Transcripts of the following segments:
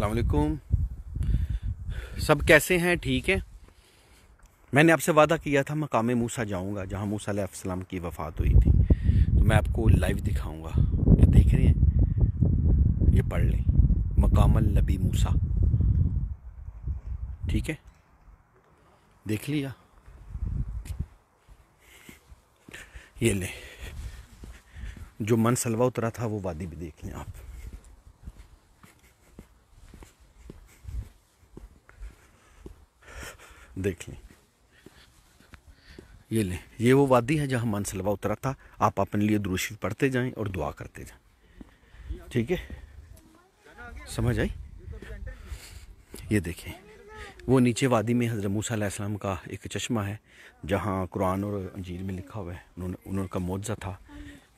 अस्सलाम वालेकुम। सब कैसे हैं? ठीक है। मैंने आपसे वादा किया था मकाम मूसा जाऊंगा, जहां मूसा अलैहिस्सलाम की वफ़ात हुई थी। तो मैं आपको लाइव दिखाऊंगा। ये देख रहे हैं, ये पढ़ लें, मकामल नबी मूसा। ठीक है, देख लिया। ये ले, जो मनसलवा उतरा था वो वादी भी देख लें आप। देख लें, ये लें, ये वो वादी है जहाँ मनसलवा उतरा था। आप अपने लिए दुरूद शरीफ पढ़ते जाएं और दुआ करते जाएं। ठीक है, समझ आई? ये देखें, वो नीचे वादी में हज़रत मूसा अलैहिस्सलाम का एक चश्मा है, जहाँ कुरान और अंजील में लिखा हुआ है उनका मौजज़ा था,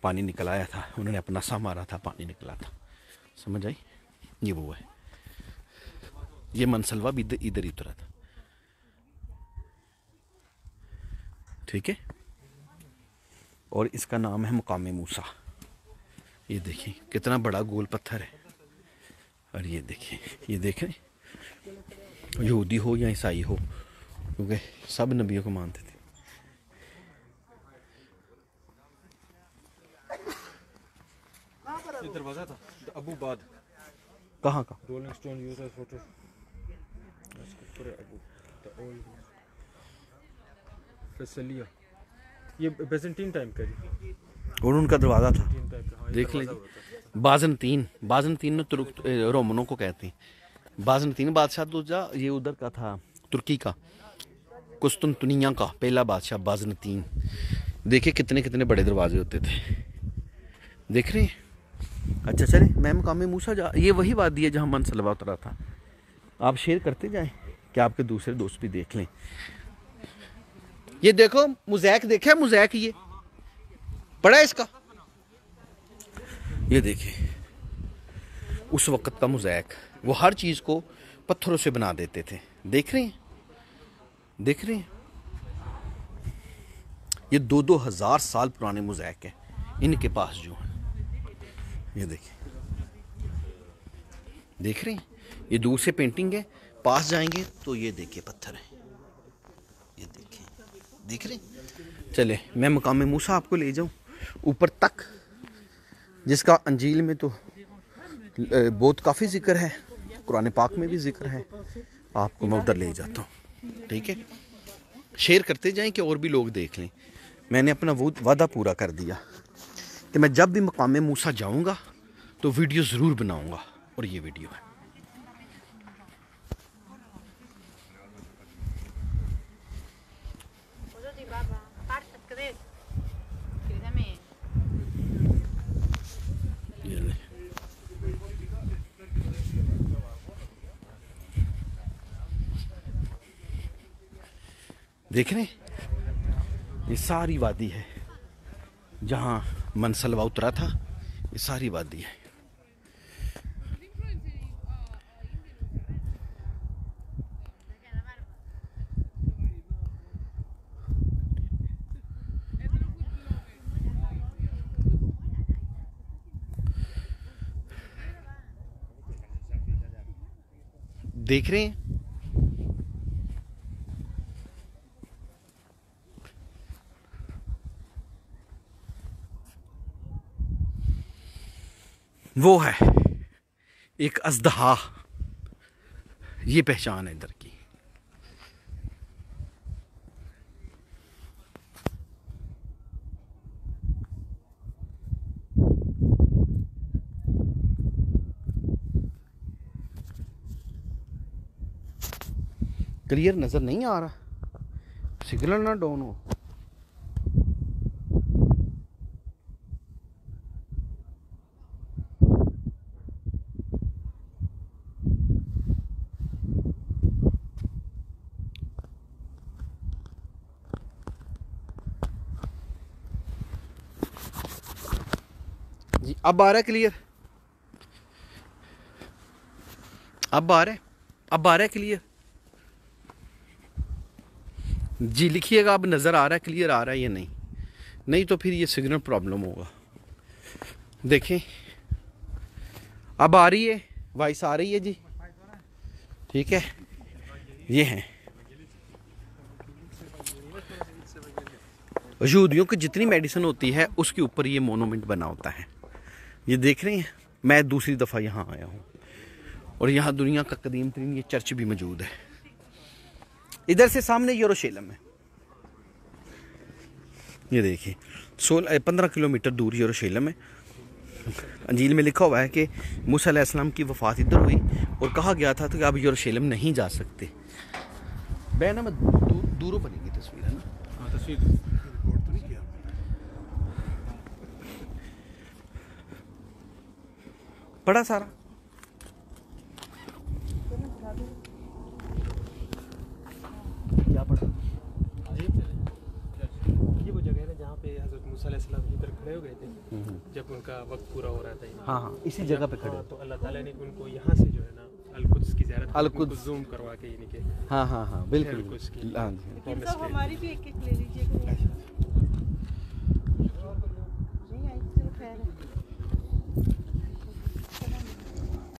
पानी निकल आया था, उन्होंने अपना सा मारा था, पानी निकला था। समझ आई? ये वो है, ये मनसलवा भी इधर ही उतरा था। ठीक है, और इसका नाम है मकाम मूसा। ये देखिए कितना बड़ा गोल पत्थर है। और ये देखिए, ये देखें, यहूदी हो या ईसाई हो, क्योंकि सब नबियों को मानते थे। ये दरवाजा था अबू बाद। कहाँ का? Rolling Stone use as photo. फैसलिया, ये बेजेंटीन टाइम का जी, और उनका दरवाज़ा था। तीन टाइप का। हाँ, ये देख दरवाजा लीजिए, होता था। बाजनतीन ने तुर्क रोमनों को कहते हैं। बाजनतीन बादशाह दूसरा ये उधर का था, तुर्की का, कुस्तुनतुनिया का पहला बादशाह बाजनतीन। देखिए कितने कितने बड़े दरवाजे होते थे। देख रहे हैं? अच्छा चले, मैं मकाम मूसा ये वही वादी है जहाँ मनसलवा उतरा था। आप शेयर करते जाएं कि आपके दूसरे दोस्त भी देख लें। ये देखो मुज़ैक, देखा मुज़ैक, ये पड़ा है इसका। ये देखिए उस वक़्त का मुज़ैक, वो हर चीज़ को पत्थरों से बना देते थे। देख रहे हैं, देख रहे हैं? ये 2-2 हज़ार साल पुराने मुज़ैक है इनके पास जो है। ये देखिए, देख रहे हैं? ये दूर से पेंटिंग है, पास जाएंगे तो ये देखिए पत्थर है। ये देखिए, देख रहे हैं? चले, मैं मकाम मूसा आपको ले जाऊं ऊपर तक, जिसका अंजील में तो बहुत काफ़ी जिक्र है, कुरान पाक में भी जिक्र है। आपको मैं उधर ले जाता हूँ। ठीक है, शेयर करते जाएं कि और भी लोग देख लें। मैंने अपना वो वादा पूरा कर दिया कि मैं जब भी मकाम मूसा जाऊँगा तो वीडियो ज़रूर बनाऊँगा। और ये वीडियो है। देख रहे हैं? ये सारी वादी है जहाँ मनसलवा उतरा था। ये सारी वादी है। देख रहे हैं? वो है एक अज़दहा, ये पहचान है इधर की। क्लियर नजर नहीं आ रहा? सिग्नल ना डाउन हो। जी अब आ रहा है क्लियर? अब आ रहा है? अब आ रहा है क्लियर? जी लिखिएगा, अब नज़र आ रहा है, क्लियर आ रहा है या नहीं? नहीं तो फिर ये सिग्नल प्रॉब्लम होगा। देखें, अब आ रही है, वॉइस आ रही है जी। ठीक है, ये हैं यहूदियों की जितनी मेडिसिन होती है उसके ऊपर ये मोनूमेंट बना होता है। ये देख रहे हैं, मैं दूसरी दफ़ा यहाँ आया हूँ और यहाँ दुनिया का कदीम तरीन ये चर्च भी मौजूद है। इधर से सामने यरूशलेम है, ये देखिए 15 किलोमीटर दूर यरूशलेम है। अंजील में लिखा हुआ है कि मूसा अलैहिस्सलाम की वफ़ात इधर हुई और कहा गया था तो कि आप यरूशलेम नहीं जा सकते। बैना में दूरों बनेगी तस्वीर, है ना? हाँ, तस्वीर रिकॉर्ड तो नहीं किया। बड़ा सारा क्या पड़ा? ये वो जगह है ना जहाँ पे हज़रत मूसा अलैहिस्सलाम इधर खड़े हो गए थे जब उनका वक्त पूरा हो रहा था। हाँ हाँ, इसी जगह पे खड़े। हाँ, तो अल्लाह ताला ने उनको यहाँ से जो है ना अल-कुद्स की ज़ियारत अल-कुद्स जूम करवा के यानी कि हाँ हाँ हाँ बिल्कुल। अल-कुद्स की हाँ जी। promised सब land। हमारी भी एक एक ले लीजिएगा।